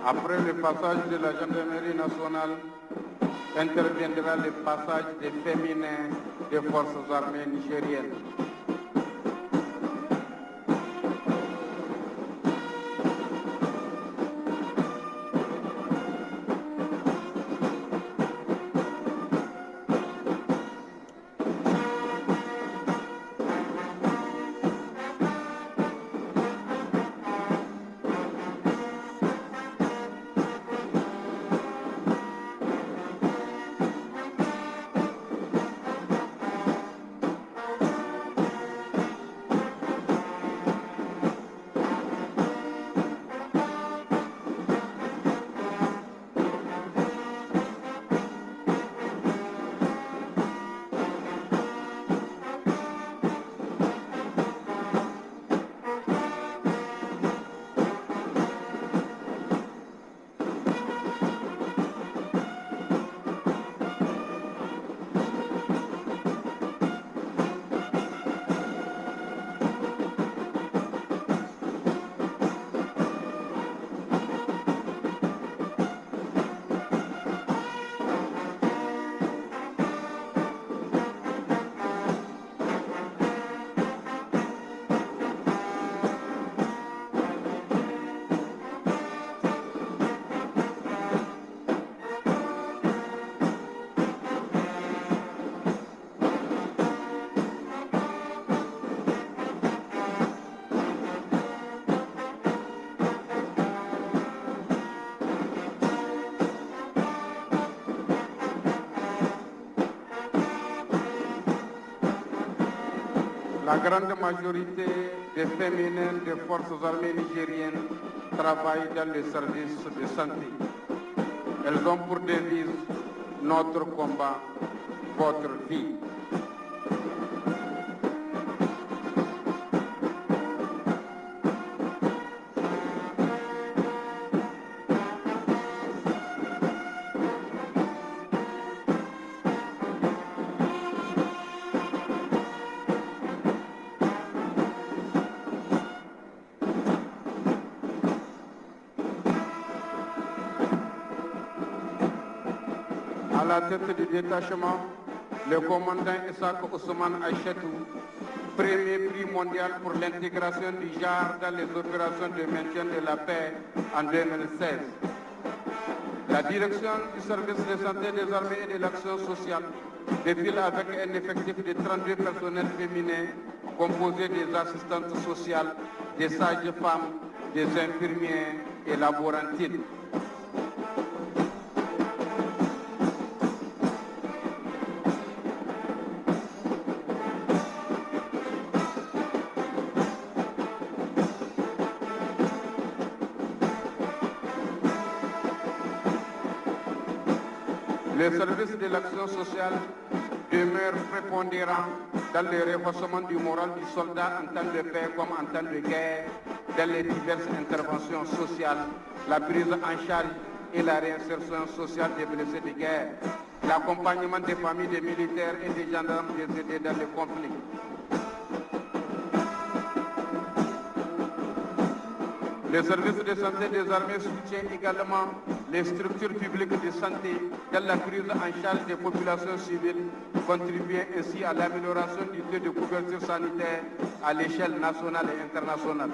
Après le passage de la gendarmerie nationale, interviendra le passage des féminins des forces armées nigériennes. La grande majorité des féminines des forces armées nigériennes travaillent dans les services de santé. Elles ont pour devise notre combat, votre vie. À la tête du détachement, le commandant Issaq Ousmane Aïchetou, premier prix mondial pour l'intégration du genre dans les opérations de maintien de la paix en 2016. La direction du service de santé des armées et de l'action sociale défile avec un effectif de 32 personnels féminins composé des assistantes sociales, des sages-femmes, des infirmiers et laborantines. Les services de l'action sociale demeurent prépondérants dans le renforcement du moral du soldat en temps de paix comme en temps de guerre, dans les diverses interventions sociales, la prise en charge et la réinsertion sociale des blessés de guerre, l'accompagnement des familles des militaires et des gendarmes décédés dans le conflit. Le service de santé des armées soutient également les structures publiques de santé dans la prise en charge des populations civiles, contribuant ainsi à l'amélioration du taux de couverture sanitaire à l'échelle nationale et internationale.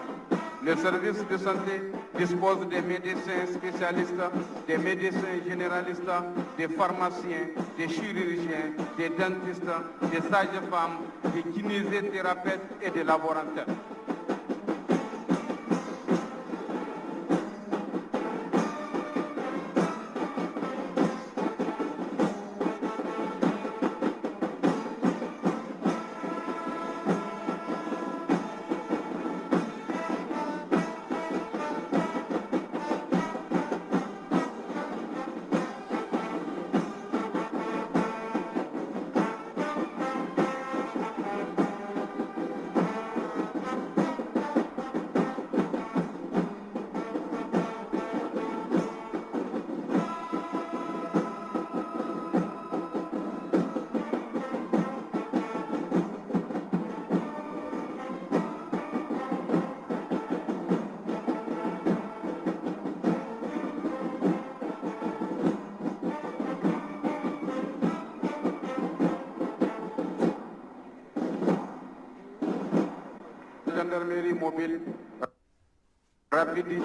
Le service de santé dispose des médecins spécialistes, des médecins généralistes, des pharmaciens, des chirurgiens, des dentistes, des sages-femmes, des kinésithérapeutes et des laborantins. gendarmerie mobile rapide.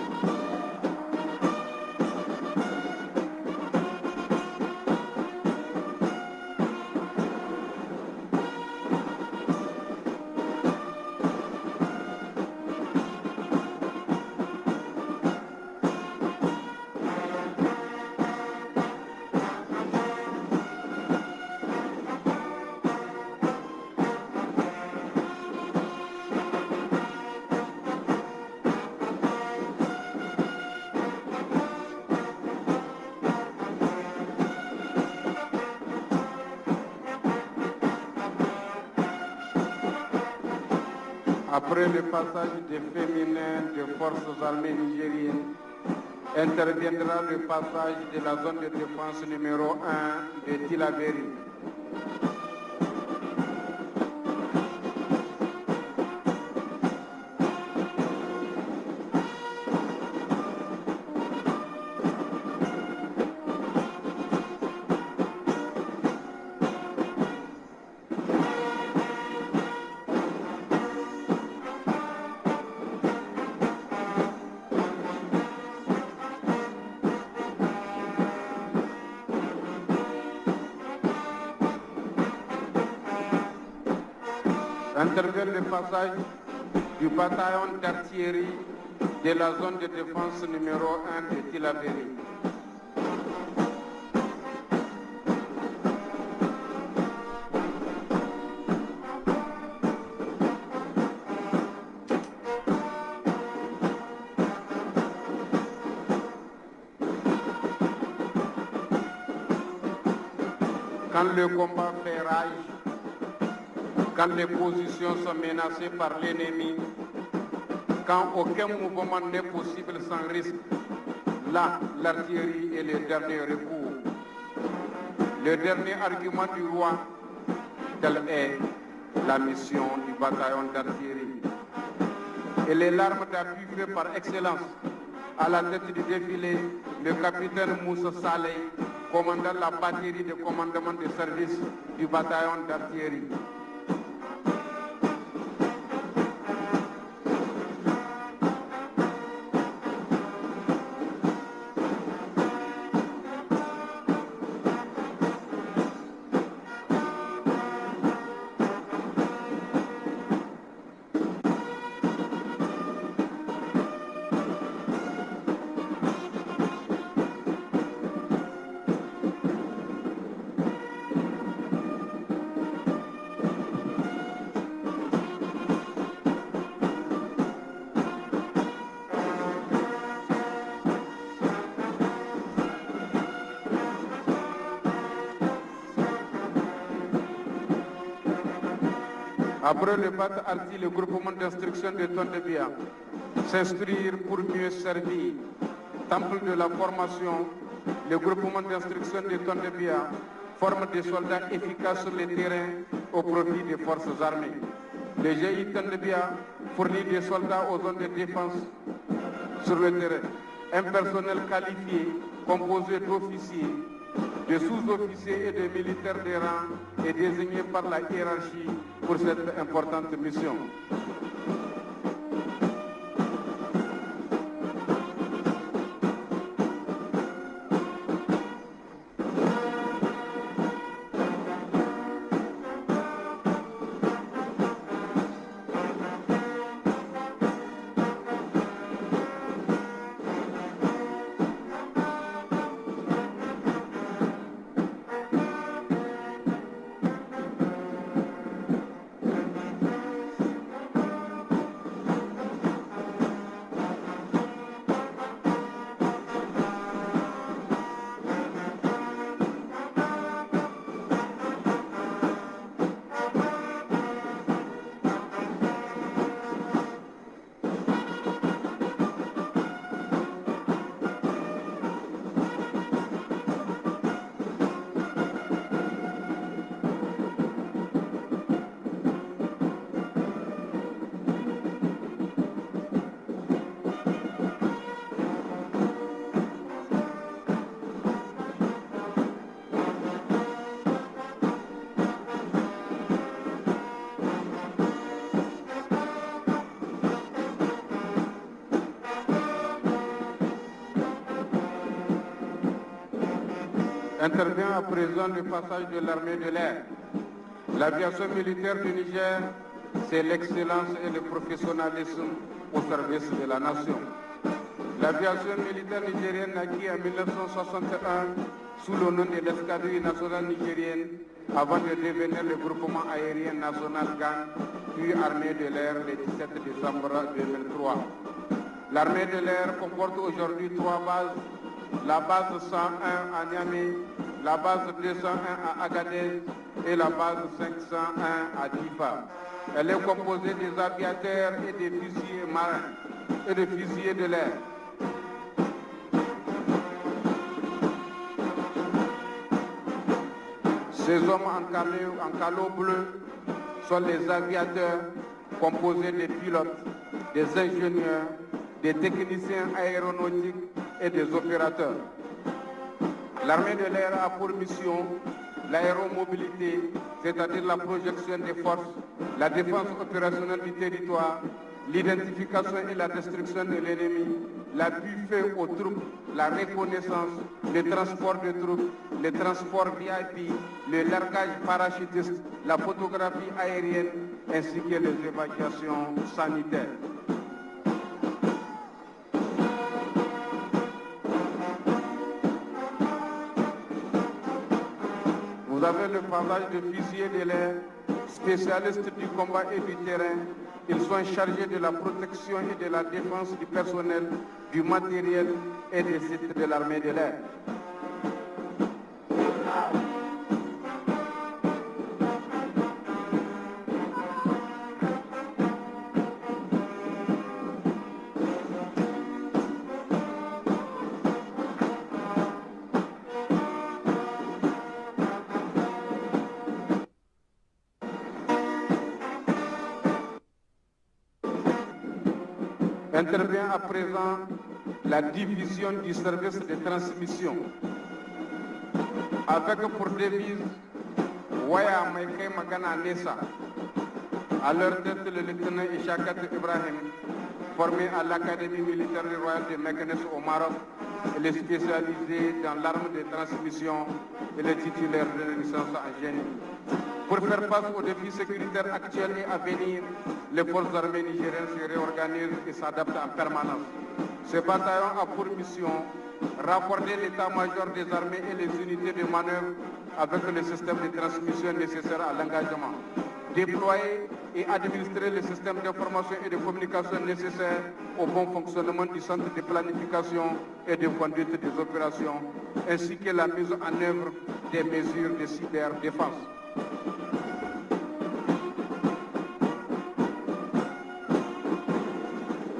Après le passage des féminins des forces armées nigériennes, interviendra le passage de la zone de défense numéro 1 de Tilaberi. Intervient le passage du bataillon d'artillerie de la zone de défense numéro 1 de Tilaberi. Quand le combat fait rage, quand les positions sont menacées par l'ennemi, quand aucun mouvement n'est possible sans risque, là, l'artillerie est le dernier recours. Le dernier argument du roi, telle est la mission du bataillon d'artillerie. Et les larmes d'appui fait par excellence, à la tête du défilé, le capitaine Moussa Saleh, commandant la batterie de commandement de service du bataillon d'artillerie. Après le BAT Arti, le groupement d'instruction de Tondebia, s'instruire pour mieux servir. Temple de la formation, le groupement d'instruction de Tondebia forme des soldats efficaces sur le terrain au profit des forces armées. Le GI Tondebia fournit des soldats aux zones de défense sur le terrain. Un personnel qualifié, composé d'officiers, de sous-officiers et de militaires de rang est désigné par la hiérarchie pour cette importante mission. Intervient à présent le passage de l'armée de l'air. L'aviation militaire du Niger, c'est l'excellence et le professionnalisme au service de la nation. L'aviation militaire nigérienne naquit en 1961 sous le nom de l'escadrille nationale nigérienne avant de devenir le groupement aérien national GAN, puis armée de l'air le 17 décembre 2003. L'armée de l'air comporte aujourd'hui 3 bases. La base 101 à Niamey, la base 201 à Agadez et la base 501 à Difa. Elle est composée des aviateurs et des fusiliers marins et des fusiliers de l'air. Ces hommes en calot bleu sont les aviateurs composés des pilotes, des ingénieurs, des techniciens aéronautiques et des opérateurs. L'armée de l'air a pour mission l'aéromobilité, c'est-à-dire la projection des forces, la défense opérationnelle du territoire, l'identification et la destruction de l'ennemi, l'appui fait aux troupes, la reconnaissance, le transport de troupes, le transport VIP, le largage parachutiste, la photographie aérienne ainsi que les évacuations sanitaires. Vous avez le passage de fusiliers de l'air, spécialistes du combat et du terrain. Ils sont chargés de la protection et de la défense du personnel, du matériel et des sites de l'armée de l'air. Intervient à présent la division du service de transmission avec pour devise Waya Maïkay Magana Nessa. À leur tête, le lieutenant Ishakat Ibrahim, formé à l'Académie militaire royale de Meknès au Maroc. Il est spécialisé dans l'arme de transmission et le titulaire de licence en génie. Pour faire face aux défis sécuritaires actuels et à venir, les forces armées nigériennes se réorganisent et s'adaptent en permanence. Ce bataillon a pour mission raccorder l'état-major des armées et les unités de manœuvre avec le système de transmission nécessaire à l'engagement, déployer et administrer le système d'information et de communication nécessaires au bon fonctionnement du centre de planification et de conduite des opérations, ainsi que la mise en œuvre des mesures de cyberdéfense.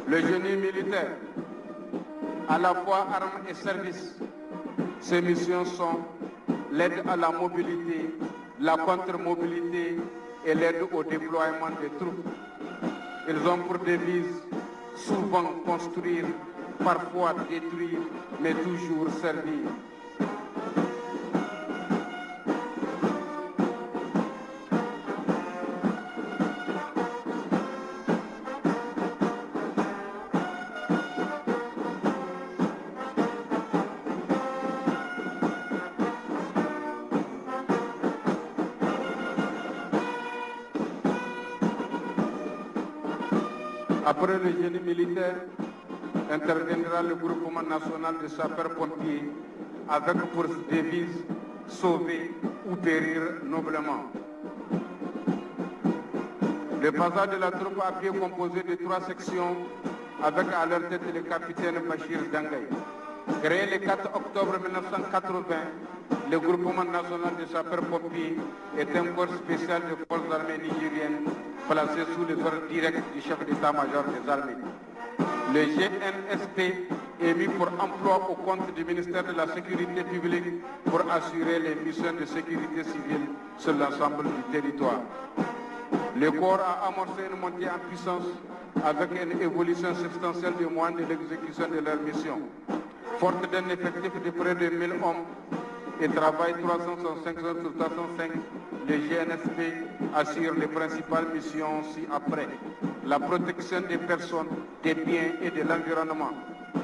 Le génie militaire, à la fois armes et services, ses missions sont l'aide à la mobilité, la contre-mobilité et l'aide au déploiement des troupes. Ils ont pour devise souvent construire, parfois détruire, mais toujours servir. Après le génie militaire, interviendra le groupement national de sapeurs-pompiers avec pour devise sauver ou périr noblement. Le passage de la troupe à pied composé de 3 sections avec à leur tête le capitaine Bachir Dangay. Créé le 4 octobre 1980, le groupement national de sapeurs-pompiers est un corps spécial des forces armées nigériennes placé sous les ordres directs du chef d'état-major des armées. Le GNSP est mis pour emploi au compte du ministère de la Sécurité publique pour assurer les missions de sécurité civile sur l'ensemble du territoire. Le corps a amorcé une montée en puissance avec une évolution substantielle des moyens de l'exécution de leur mission. Forte d'un effectif de près de 1000 hommes et travaille 365 heures sur 305, le GNSP assure les principales missions ci-après. La protection des personnes, des biens et de l'environnement,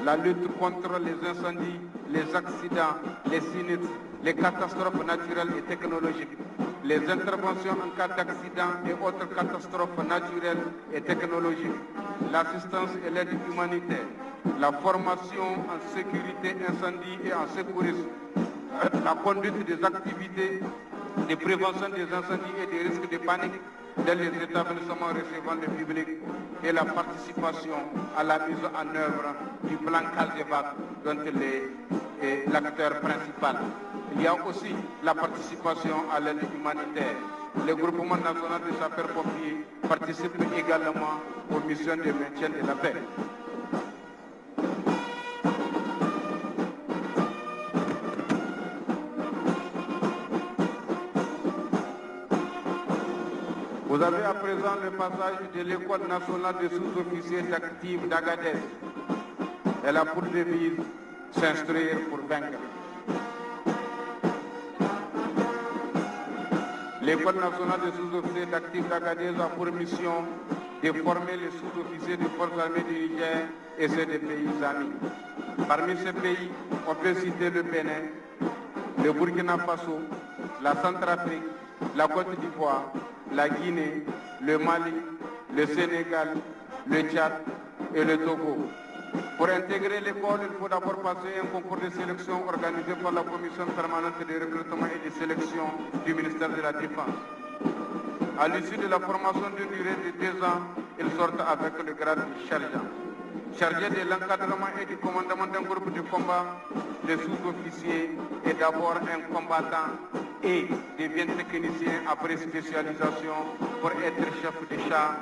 la lutte contre les incendies, les accidents, les sinistres, les catastrophes naturelles et technologiques, les interventions en cas d'accident et autres catastrophes naturelles et technologiques, l'assistance et l'aide humanitaire, la formation en sécurité incendie et en secourisme, la conduite des activités de prévention des incendies et des risques de panique dans les établissements recevant le public et la participation à la mise en œuvre du plan CASEVAC dont il est l'acteur principal. Il y a aussi la participation à l'aide humanitaire. Le groupement national de sapeurs-pompiers participe également aux missions de maintien de la paix. Vous avez à présent le passage de l'École nationale des sous-officiers d'actifs d'Agadez. Elle a pour devise s'instruire pour vaincre. L'École nationale des sous-officiers d'actifs d'Agadez a pour mission de former les sous-officiers des forces armées du Niger et ceux des pays amis. Parmi ces pays, on peut citer le Bénin, le Burkina Faso, la Centrafrique, la Côte d'Ivoire, la Guinée, le Mali, le Sénégal, le Tchad et le Togo. Pour intégrer l'école, il faut d'abord passer un concours de sélection organisé par la Commission permanente de recrutement et de sélection du ministère de la Défense. À l'issue de la formation d'une durée de 2 ans, ils sortent avec le grade de sergent. Chargé de l'encadrement et du commandement d'un groupe de combat, le sous-officier est d'abord un combattant et devient technicien après spécialisation pour être chef de char